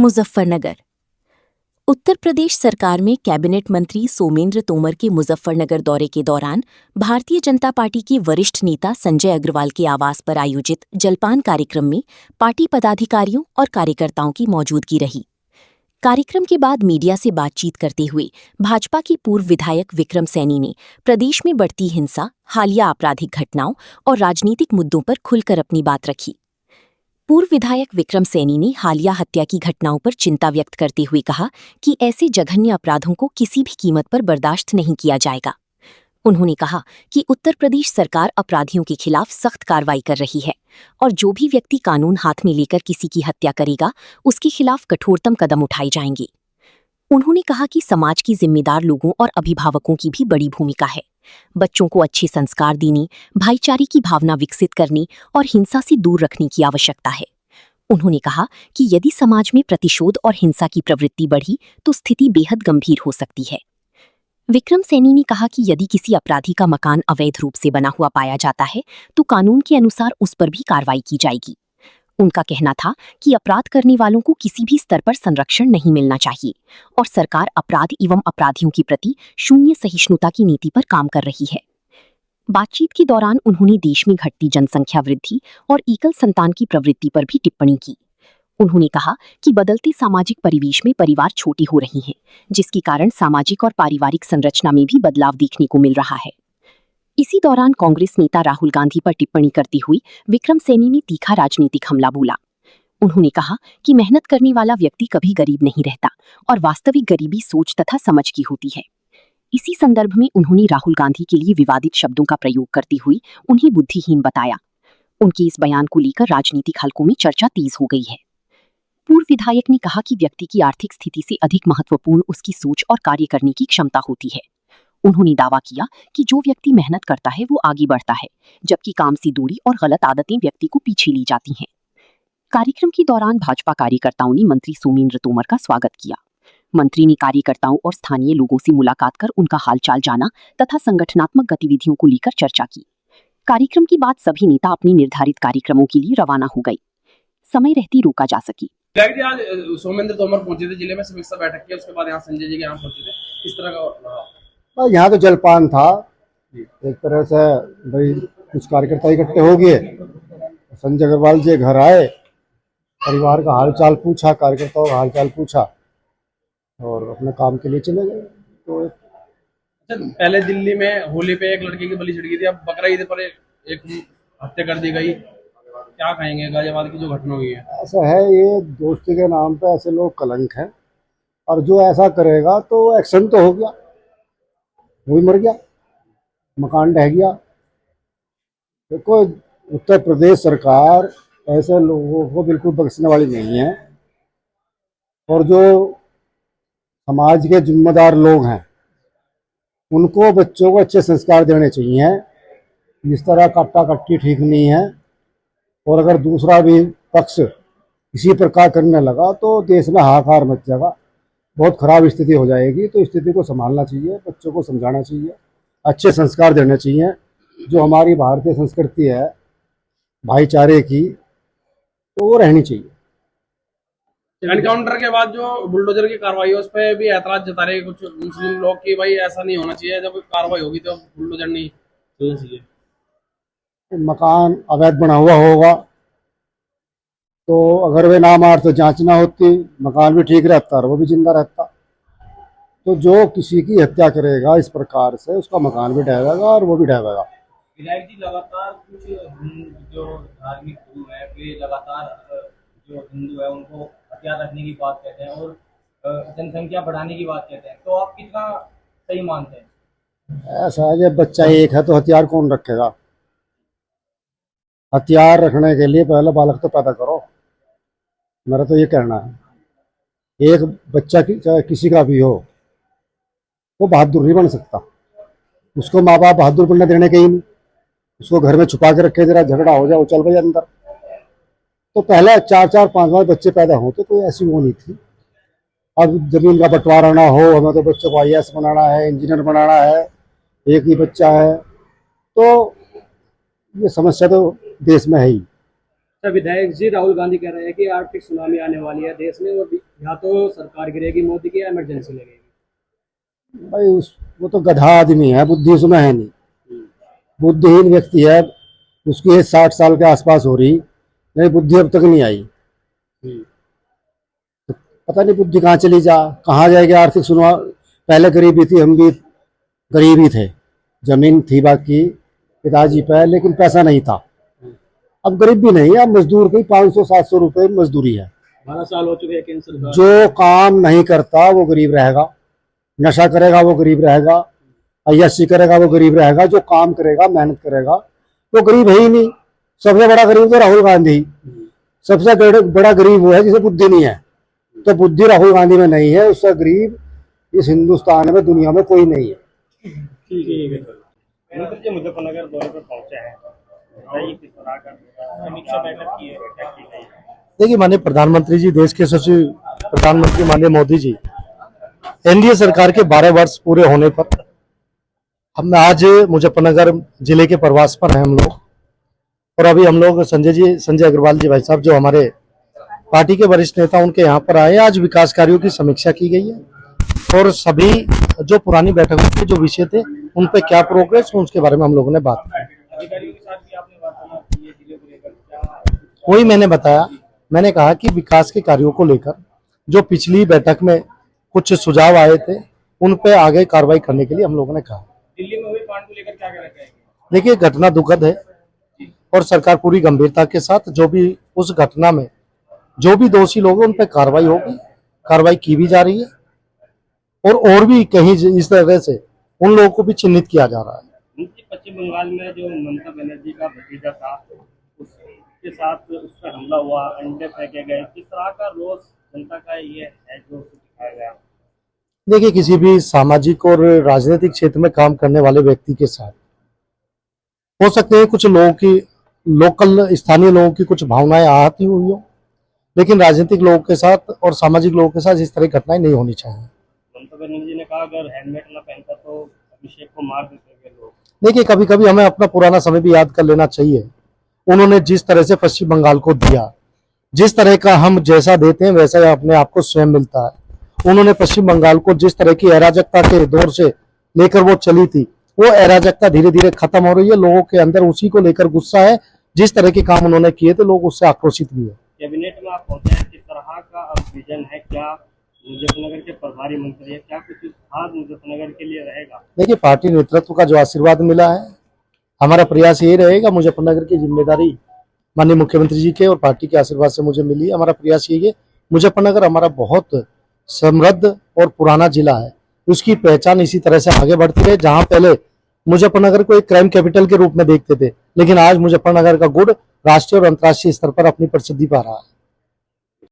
मुजफ्फरनगर। उत्तर प्रदेश सरकार में कैबिनेट मंत्री सोमेंद्र तोमर के मुजफ्फरनगर दौरे के दौरान भारतीय जनता पार्टी के वरिष्ठ नेता संजय अग्रवाल के आवास पर आयोजित जलपान कार्यक्रम में पार्टी पदाधिकारियों और कार्यकर्ताओं की मौजूदगी रही। कार्यक्रम के बाद मीडिया से बातचीत करते हुए भाजपा के पूर्व विधायक विक्रम सैनी ने प्रदेश में बढ़ती हिंसा, हालिया आपराधिक घटनाओं और राजनीतिक मुद्दों पर खुलकर अपनी बात रखी। पूर्व विधायक विक्रम सैनी ने हालिया हत्या की घटनाओं पर चिंता व्यक्त करते हुए कहा कि ऐसे जघन्य अपराधों को किसी भी कीमत पर बर्दाश्त नहीं किया जाएगा। उन्होंने कहा कि उत्तर प्रदेश सरकार अपराधियों के खिलाफ सख्त कार्रवाई कर रही है और जो भी व्यक्ति कानून हाथ में लेकर किसी की हत्या करेगा, उसके खिलाफ कठोरतम कदम उठाए जाएंगे। उन्होंने कहा कि समाज की जिम्मेदार लोगों और अभिभावकों की भी बड़ी भूमिका है। बच्चों को अच्छे संस्कार देने, भाईचारे की भावना विकसित करने और हिंसा से दूर रखने की आवश्यकता है। उन्होंने कहा कि यदि समाज में प्रतिशोध और हिंसा की प्रवृत्ति बढ़ी तो स्थिति बेहद गंभीर हो सकती है। विक्रम सैनी ने कहा कि यदि किसी अपराधी का मकान अवैध रूप से बना हुआ पाया जाता है तो कानून के अनुसार उस पर भी कार्रवाई की जाएगी। उनका कहना था कि अपराध करने वालों को किसी भी स्तर पर संरक्षण नहीं मिलना चाहिए और सरकार अपराध एवं अपराधियों के प्रति शून्य सहिष्णुता की नीति पर काम कर रही है। बातचीत के दौरान उन्होंने देश में घटती जनसंख्या वृद्धि और एकल संतान की प्रवृत्ति पर भी टिप्पणी की। उन्होंने कहा कि बदलते सामाजिक परिवेश में परिवार छोटे हो रहे हैं, जिसके कारण सामाजिक और पारिवारिक संरचना में भी बदलाव देखने को मिल रहा है। इसी दौरान कांग्रेस नेता राहुल गांधी पर टिप्पणी करते हुए विक्रम सैनी ने तीखा राजनीतिक हमला बोला। उन्होंने कहा कि मेहनत करने वाला व्यक्ति कभी गरीब नहीं रहता और वास्तविक गरीबी सोच तथा समझ की होती है। इसी संदर्भ में उन्होंने राहुल गांधी के लिए विवादित शब्दों का प्रयोग करते हुए उन्हें बुद्धिहीन बताया। उनके इस बयान को लेकर राजनीतिक हलकों में चर्चा तेज हो गई है। पूर्व विधायक ने कहा कि व्यक्ति की आर्थिक स्थिति से अधिक महत्वपूर्ण उसकी सोच और कार्य करने की क्षमता होती है। उन्होंने दावा किया कि जो व्यक्ति मेहनत करता है वो आगे बढ़ता है, जबकि काम से दूरी और गलत आदतें व्यक्ति को पीछे ले जाती हैं। कार्यक्रम के दौरान भाजपा कार्यकर्ताओं ने मंत्री सोमेंद्र तोमर का स्वागत किया। मंत्री ने कार्यकर्ताओं और स्थानीय लोगों से मुलाकात कर उनका हालचाल जाना तथा संगठनात्मक गतिविधियों को लेकर चर्चा की। कार्यक्रम के बाद सभी नेता अपने निर्धारित कार्यक्रमों के लिए रवाना हो गए। समय रहती रोका जा सकी। आज सोमेंद्र तोमर पहुंचे थे जिले में, समीक्षा बैठक की, उसके बाद यहाँ संजय जी के यहाँ पहुंचे थे। किस तरह का यहाँ तो जलपान था एक तरह से, भाई कुछ कार्यकर्ता इकट्ठे हो गए, संजय अग्रवाल जी घर आए, परिवार का हालचाल पूछा, कार्यकर्ताओं का हालचाल पूछा और अपने काम के लिए चले गए। तो अच्छा, पहले दिल्ली में होली पे एक लड़की की बलि छिड़ गई थी, अब बकरा ईद पर एक हत्या कर दी गई। क्या कहेंगे गाजियाबाद की जो घटना हुई है? ऐसा है, ये दोस्ती के नाम पे ऐसे लोग कलंक हैं और जो ऐसा करेगा तो एक्शन तो हो गया, वो भी मर गया, मकान ढह गया। देखो, उत्तर प्रदेश सरकार ऐसे लोगों को बिल्कुल बख्शने वाली नहीं है और जो समाज के जिम्मेदार लोग हैं उनको बच्चों को अच्छे संस्कार देने चाहिए। इस तरह कट्टा कट्टी ठीक नहीं है और अगर दूसरा भी पक्ष इसी प्रकार करने लगा तो देश में हाहाकार मच जाएगा, बहुत खराब स्थिति हो जाएगी। तो स्थिति को संभालना चाहिए, बच्चों को समझाना चाहिए, अच्छे संस्कार देने चाहिए। जो हमारी भारतीय संस्कृति है भाईचारे की, तो वो रहनी चाहिए। एनकाउंटर के बाद जो बुलडोजर की कार्रवाई है उस पर भी ऐतराज जता रहे कुछ मुस्लिम लोग कि भाई ऐसा नहीं होना चाहिए, जब कार्रवाई होगी तो बुलडोजर नहीं चलना चाहिए। मकान अवैध बना हुआ होगा तो अगर वे ना मार तो जांच ना होती, मकान भी ठीक रहता और वो भी जिंदा रहता। तो जो किसी की हत्या करेगा इस प्रकार से, उसका मकान भी ढहेगा और वो भी ढहेगा। विधायक जी, लगातार कुछ जो धार्मिक गुरु है वे लगातार जो हिंदू है उनको हथियार रखने की बात कहते हैं और जनसंख्या बढ़ाने की बात कहते हैं, तो आप कितना सही मानते हैं? ऐसा है कि बच्चा एक है तो हथियार कौन रखेगा? हथियार रखने के लिए पहले बालक तो पैदा करो, मेरा तो ये कहना है। एक बच्चा चाहे किसी का भी हो, वो बहादुर नहीं बन सकता। उसको माँ बाप बहादुर बनने देने के ही नहीं, उसको घर में छुपा के रखे, जरा झगड़ा हो जाए वो चल भाई अंदर। तो पहले 4-4, 5-5 बच्चे पैदा होते, कोई ऐसी वो नहीं थी। अब जमीन का बंटवारा ना हो, हमें तो बच्चों को IAS बनाना है, इंजीनियर बनाना है, एक ही बच्चा है, तो ये समस्या तो देश में है ही। अच्छा, विधायक जी राहुल गांधी कह रहे हैं कि आर्थिक सुनामी आने वाली है देश में, और या तो सरकार गिरेगी मोदी की या इमरजेंसी लगेगी। भाई वो तो गधा आदमी है, बुद्धि उसमें है नहीं, बुद्धिहीन व्यक्ति है। उसकी एज 60 साल के आसपास हो रही, नहीं बुद्धि अब तक नहीं आई। तो पता नहीं बुद्धि कहाँ चली कहाँ जाएगी। आर्थिक सुनवा पहले गरीबी थी, हम भी गरीब ही थे, जमीन थी बाकी पिताजी पे, लेकिन पैसा नहीं था। अब गरीब भी नहीं है, अब मजदूर की 500-700 रुपए मजदूरी है। 12 साल हो चुके हैं केंद्र सरकार। जो काम नहीं करता वो गरीब रहेगा, नशा करेगा वो गरीब रहेगा, अय्याशी करेगा वो गरीब रहेगा। जो काम करेगा, मेहनत करेगा, वो गरीब है ही नहीं। सबसे बड़ा गरीब तो राहुल गांधी, सबसे बड़ा गरीब वो है जिसे बुद्धि नहीं है। तो बुद्धि राहुल गांधी में नहीं है, उससे गरीब इस हिंदुस्तान में, दुनिया में कोई नहीं है। ठीक है। मंत्री जी मुजफ्फरनगर दौरे पर पहुंचे हैं, बताइए किस तरह का समीक्षा बैठक की गई। देखिए, माननीय प्रधानमंत्री जी, देश के सचिव प्रधानमंत्री माननीय मोदी जी, एनडीए सरकार के 12 वर्ष पूरे होने पर हम आज मुजफ्फरनगर जिले के प्रवास पर हैं हम लोग। और अभी हम लोग संजय अग्रवाल जी भाई साहब, जो हमारे पार्टी के वरिष्ठ नेता, उनके यहाँ पर आए। आज विकास कार्यों की समीक्षा की गई है और सभी जो पुरानी बैठकों के जो विषय थे उन पे क्या प्रोग्रेस, उसके बारे में हम लोगों ने बात की। अधिकारियों के साथ भी आपने वार्तालाप की है जिले को लेकर, क्या वही मैंने बताया, मैंने कहा कि विकास के कार्यों को लेकर जो पिछली बैठक में कुछ सुझाव आए थे उन पे आगे कार्रवाई करने के लिए हम लोगों ने कहा। दिल्ली में हुए कांड को लेकर क्या कहना चाहेंगे? देखिए, घटना दुखद है और सरकार पूरी गंभीरता के साथ जो भी उस घटना में जो भी दोषी लोग हैं उन पर कार्रवाई होगी, कार्रवाई की भी जा रही है। और भी कहीं इस तरह से उन लोगों को भी चिन्हित किया जा रहा है। पश्चिम बंगाल में जो ममता बनर्जी का भतीजा था, उसके साथ उस पर हमला हुआ, अंडे फेंके गए, किस तरह का रोष जनता का ये है जो दिखाया गया? देखिए, किसी भी सामाजिक और राजनीतिक क्षेत्र में काम करने वाले व्यक्ति के साथ हो सकते हैं कुछ लोगों की, लोकल स्थानीय लोगों की कुछ भावनाएं आहत ही हुई हो, लेकिन राजनीतिक लोगों के साथ और सामाजिक लोगों के साथ इस तरह की घटनाएं नहीं होनी चाहिए। ममता बनर्जी ने कहा अगर हेलमेट न पहनता तो अभिषेक को मार देते थे लोग। देखिए, कभी कभी हमें अपना पुराना समय भी याद कर लेना चाहिए। उन्होंने जिस तरह से पश्चिम बंगाल को दिया, जिस तरह का हम जैसा देते हैं वैसा ही अपने आप को स्वयं मिलता है। उन्होंने पश्चिम बंगाल को जिस तरह की अराजकता के दौर से लेकर वो चली थी, वो अराजकता धीरे धीरे खत्म हो रही है। लोगों के अंदर उसी को लेकर गुस्सा है। जिस तरह के काम उन्होंने किए थे, लोग उससे आक्रोशित भी है। कैबिनेट में आप पहुंचे हैं, किस तरह का अब विजन है? क्या मुजफ्फरनगर के प्रभारी मंत्री है, क्या कुछ खास मुजफ्फरनगर के लिए रहेगा? देखिए, पार्टी नेतृत्व का जो आशीर्वाद मिला है, हमारा प्रयास यही रहेगा। मुजफ्फरनगर की जिम्मेदारी माननीय मुख्यमंत्री जी के और पार्टी के आशीर्वाद से मुझे मिली है। हमारा प्रयास यही है, मुजफ्फरनगर हमारा बहुत समृद्ध और पुराना जिला है, उसकी पहचान इसी तरह से आगे बढ़ती रहे। जहां पहले मुजफ्फरनगर को एक क्राइम कैपिटल के रूप में देखते थे, लेकिन आज मुजफ्फरनगर का गुड़ राष्ट्रीय और अंतर्राष्ट्रीय स्तर पर अपनी प्रसिद्धि पा रहा है।